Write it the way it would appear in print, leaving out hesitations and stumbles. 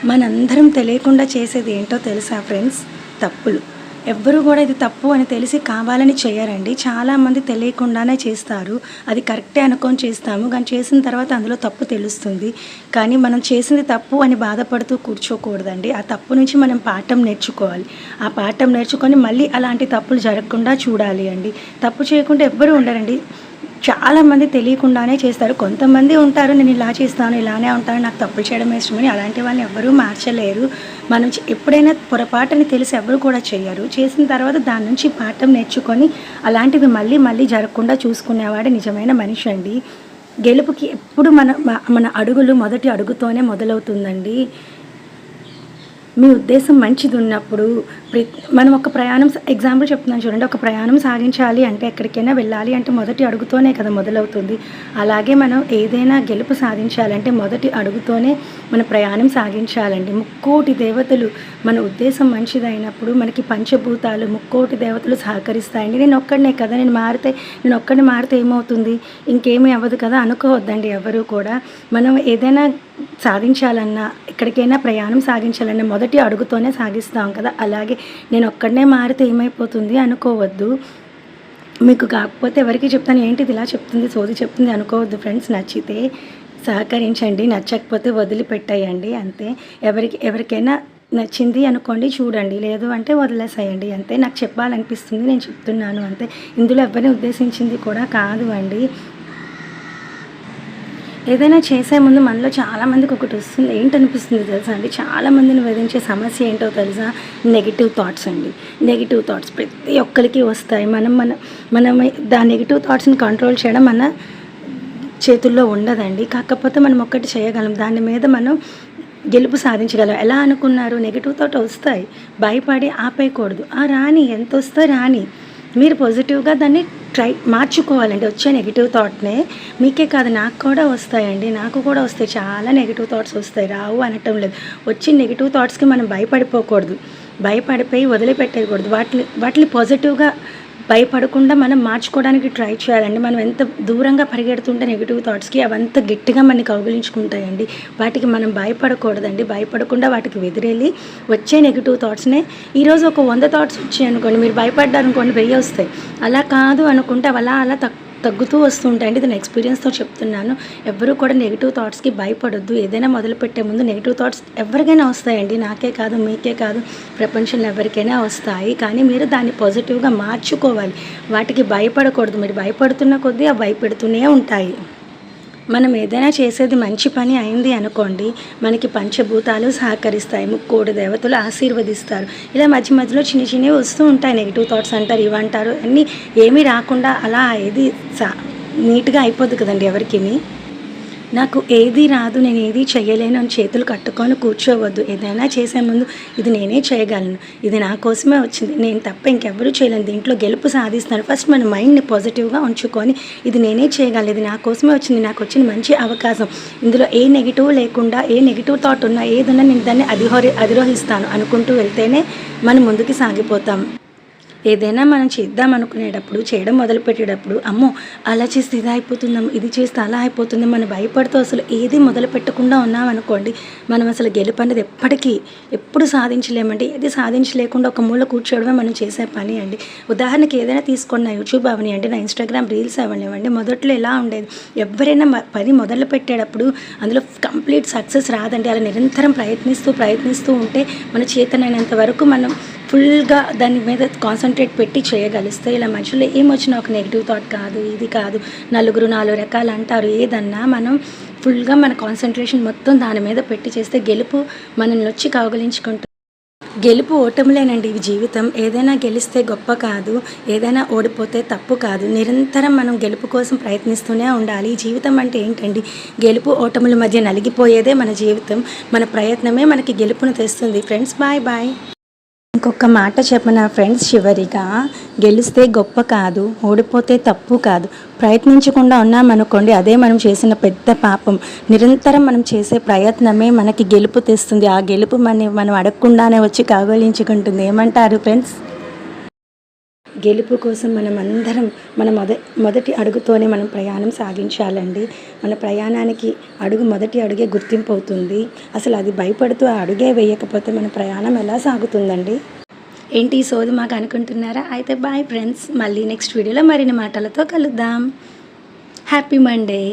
మనందరం తెలియకుండా చేసేది ఏంటో తెలుసా ఫ్రెండ్స్? తప్పులు. ఎవ్వరు కూడా ఇది తప్పు అని తెలిసి కావాలని చేయరండి. చాలామంది తెలియకుండానే చేస్తారు. అది కరెక్టే అనుకొని చేస్తాము, కానీ చేసిన తర్వాత అందులో తప్పు తెలుస్తుంది. కానీ మనం చేసింది తప్పు అని బాధపడుతూ కూర్చోకూడదండి. ఆ తప్పు నుంచి మనం పాఠం నేర్చుకోవాలి. ఆ పాఠం నేర్చుకొని మళ్ళీ అలాంటి తప్పులు జరగకుండా చూడాలి అండి. తప్పు చేయకుండా ఎవ్వరూ ఉండరండి. చాలామంది తెలియకుండానే చేస్తారు. కొంతమంది ఉంటారు, నేను ఇలా చేస్తాను, ఇలానే ఉంటాను, నాకు తప్పులు చేయడం ఇష్టమని. అలాంటి వాళ్ళని ఎవ్వరూ మార్చలేరు. మనం ఎప్పుడైనా పొరపాటుని తెలిసి ఎవరు కూడా చేయరు. చేసిన తర్వాత దాని నుంచి పాఠం నేర్చుకొని అలాంటివి మళ్ళీ మళ్ళీ జరగకుండా చూసుకునేవాడే నిజమైన మనిషి అండి. గెలుపుకి ఎప్పుడు మన అడుగులు మొదటి అడుగుతోనే మొదలవుతుందండి. మీ ఉద్దేశం మంచిది ఉన్నప్పుడు మనం ఒక ప్రయాణం, ఎగ్జాంపుల్ చెప్తున్నాను చూడండి, ఒక ప్రయాణం సాగించాలి అంటే ఎక్కడికైనా వెళ్ళాలి అంటే మొదటి అడుగుతోనే కదా మొదలవుతుంది. అలాగే మనం ఏదైనా గెలుపు సాధించాలంటే మొదటి అడుగుతోనే మన ప్రయాణం సాగించాలండి. ముక్కోటి దేవతలు మన ఉద్దేశం మంచిదైనప్పుడు మనకి పంచభూతాలు ముక్కోటి దేవతలు సహకరిస్తాయండి. నేను ఒక్కడిని మారితే ఏమవుతుంది, ఇంకేమీ అవ్వదు కదా అనుకోవద్దండి ఎవరు కూడా. మనం ఏదైనా సాధించాలన్నా, ఎక్కడికైనా ప్రయాణం సాగించాలన్నా మొదటి అడుగుతోనే సాగిస్తాం కదా. అలాగే నేను ఒక్కడనే మారితే ఏమైపోతుంది అనుకోవద్దు. మీకు కాకపోతే ఎవరికి చెప్తాను, ఏంటిది ఇలా చెప్తుంది, సోది చెప్తుంది అనుకోవద్దు ఫ్రెండ్స్. నచ్చితే సహకరించండి, నచ్చకపోతే వదిలిపెట్టేయండి అంతే. ఎవరికైనా నచ్చింది అనుకోండి, చూడండి, లేదు అంటే వదిలేసేయండి అంతే. నాకు చెప్పాలనిపిస్తుంది, నేను చెప్తున్నాను అంతే. ఇందులో ఎవరిని ఉద్దేశించింది కూడా కాదు అండి. ఏదైనా చేసే ముందు మనలో చాలామందికి ఒకటి వస్తుంది, ఏంటనిపిస్తుంది తెలుసా అండి? చాలామందిని వేధించే సమస్య ఏంటో తెలుసా? నెగిటివ్ థాట్స్ అండి. నెగిటివ్ థాట్స్ ప్రతి ఒక్కరికి వస్తాయి. మనం దా నెగిటివ్ థాట్స్ని కంట్రోల్ చేయడం మన చేతుల్లో ఉండదండి. కాకపోతే మనం ఒక్కటి చేయగలం, దాని మీద మనం గెలుపు సాధించగలం. ఎలా అనుకున్నారు? నెగిటివ్ థాట్ వస్తాయి, భయపడి ఆపేయకూడదు. రాని, ఎంత వస్తే రాని, మీరు పాజిటివ్గా దాన్ని మార్చుకోవాలండి. వచ్చే నెగిటివ్ థాట్నే మీకే కాదు, నాకు కూడా వస్తాయండి. నాకు కూడా వస్తాయి, చాలా నెగిటివ్ థాట్స్ వస్తాయి, రావు అనటం లేదు. వచ్చి నెగిటివ్ థాట్స్కి మనం భయపడిపోకూడదు, భయపడిపోయి వదిలిపెట్టకూడదు. వాటిని పాజిటివ్గా భయపడకుండా మనం మార్చుకోవడానికి ట్రై చేయాలండి. మనం ఎంత దూరంగా పరిగెడుతుంటే నెగిటివ్ థాట్స్కి అవంతా గట్టిగా మనకి కౌగిలించుకుంటాయండి. వాటికి మనం భయపడకూడదండి. భయపడకుండా వాటికి ఎదురెళ్ళి వచ్చే నెగిటివ్ థాట్స్నే, ఈరోజు ఒక 100 థాట్స్ వచ్చాయి అనుకోండి, మీరు భయపడ్డారనుకోండి 1000 వస్తాయి. అలా కాదు అనుకుంటే అలా తగ్గుతూ వస్తుంటాయండి. ఇది నేను ఎక్స్పీరియన్స్తో చెప్తున్నాను. ఎవరు కూడా నెగిటివ్ థాట్స్కి భయపడొద్దు. ఏదైనా మొదలుపెట్టే ముందు నెగిటివ్ థాట్స్ ఎవరికైనా వస్తాయండి, నాకే కాదు, మీకే కాదు, ప్రపంచంలో ఎవరికైనా వస్తాయి. కానీ మీరు దాన్ని పాజిటివ్గా మార్చుకోవాలి. వాటికి భయపడకూడదు. మీరు భయపడుతున్న కొద్దీ అవి భయపెడుతూనే ఉంటాయి. మనం ఏదైనా చేసేది మంచి పని అయింది అనుకోండి, మనకి పంచభూతాలు సహకరిస్తాయి, ముక్కోటి దేవతలు ఆశీర్వదిస్తారు. ఇలా మధ్య మధ్యలో చిన్నవి వస్తూ ఉంటాయి. నెగిటివ్ థాట్స్ అంటారు, ఇవంటారు, అన్నీ ఏమీ రాకుండా అలా ఏది నీట్గా అయిపోద్ది కదండి ఎవరికి. నాకు ఏది రాదు, నేను ఏది చేయలేను అని చేతులు కట్టుకొని కూర్చోవద్దు. ఏదైనా చేసే ముందు ఇది నేనే చేయగలను, ఇది నా కోసమే వచ్చింది, నేను తప్ప ఇంకెవ్వరూ చేయలేను, దీంట్లో గెలుపు సాధిస్తాను. ఫస్ట్ మన మైండ్ని పాజిటివ్గా ఉంచుకొని ఇది నేనే చేయగలను, ఇది నా కోసమే వచ్చింది, నాకు వచ్చిన మంచి అవకాశం, ఇందులో ఏ నెగిటివ్ లేకుండా, ఏ నెగిటివ్ థాట్ ఉన్నా ఏదన్నా నేను దాన్ని అధిరోహిస్తాను అనుకుంటూ వెళ్తేనే మనం ముందుకు సాగిపోతాం. ఏదైనా మనం చేద్దాం అనుకునేటప్పుడు, చేయడం మొదలుపెట్టేటప్పుడు, అమ్మో అలా చేస్తే ఇది అయిపోతుందేమో, ఇది చేస్తే అలా అయిపోతుంది, మనం భయపడుతూ అసలు ఏది మొదలు పెట్టకుండా ఉన్నామనుకోండి, మనం అసలు గెలుపు అనేది ఎప్పుడు సాధించలేమండి. ఏది సాధించలేకుండా ఒక మూల కూర్చోవడమే మనం చేసే పని అండి. ఉదాహరణకి ఏదైనా తీసుకోండి, నా యూట్యూబ్ అవనివ్వండి, నా ఇన్స్టాగ్రామ్ రీల్స్ అవనివ్వండి. మొదట్లో ఎలా ఉండేది, ఎవరైనా పని మొదలు పెట్టేటప్పుడు అందులో కంప్లీట్ సక్సెస్ రాదండి. అలా నిరంతరం ప్రయత్నిస్తూ ఉంటే మన చేతనైనంత వరకు మనం ఫుల్గా దాని మీద కాన్సన్ట్రేట్ పెట్టి చేయగలిస్తే, ఇలా మధ్యలో ఏమొచ్చినా ఒక నెగిటివ్ థాట్ కాదు, ఇది కాదు, నలుగురు 4 రకాలు అంటారు, ఏదన్నా మనం ఫుల్గా మన కాన్సన్ట్రేషన్ మొత్తం దాని మీద పెట్టి చేస్తే గెలుపు మనల్ని వచ్చి కౌగిలించుకుంటుంది. గెలుపు ఓటములేనండి ఇవి జీవితం. ఏదైనా గెలిస్తే గొప్ప కాదు, ఏదైనా ఓడిపోతే తప్పు కాదు. నిరంతరం మనం గెలుపు కోసం ప్రయత్నిస్తూనే ఉండాలి. జీవితం అంటే ఏంటండి, గెలుపు ఓటముల మధ్య నలిగిపోయేదే మన జీవితం. మన ప్రయత్నమే మనకి గెలుపును తెస్తుంది. Friends, bye bye. ఇంకొక మాట చెప్పనా ఫ్రెండ్స్, చివరిగా గెలిస్తే గొప్ప కాదు, ఓడిపోతే తప్పు కాదు. ప్రయత్నించకుండా ఉన్నామనుకోండి, అదే మనం చేసిన పెద్ద పాపం. నిరంతరం మనం చేసే ప్రయత్నమే మనకి గెలుపు తెస్తుంది. ఆ గెలుపు మనం అడగకుండానే వచ్చి కౌగిలించుకుంటుంది. ఏమంటారు ఫ్రెండ్స్? గెలుపు కోసం మనం అందరం మన మొదటి అడుగుతోనే మనం ప్రయాణం సాగించాలండి. మన ప్రయాణానికి మొదటి అడుగే గుర్తింపు అవుతుంది. అసలు అది భయపడుతూ ఆ అడుగే వేయకపోతే మన ప్రయాణం ఎలా సాగుతుందండి? ఏంటి ఈ సోది మాకు అనుకుంటున్నారా? అయితే బాయ్ ఫ్రెండ్స్, మళ్ళీ నెక్స్ట్ వీడియోలో మరిన్ని మాటలతో కలుద్దాం. Happy Monday.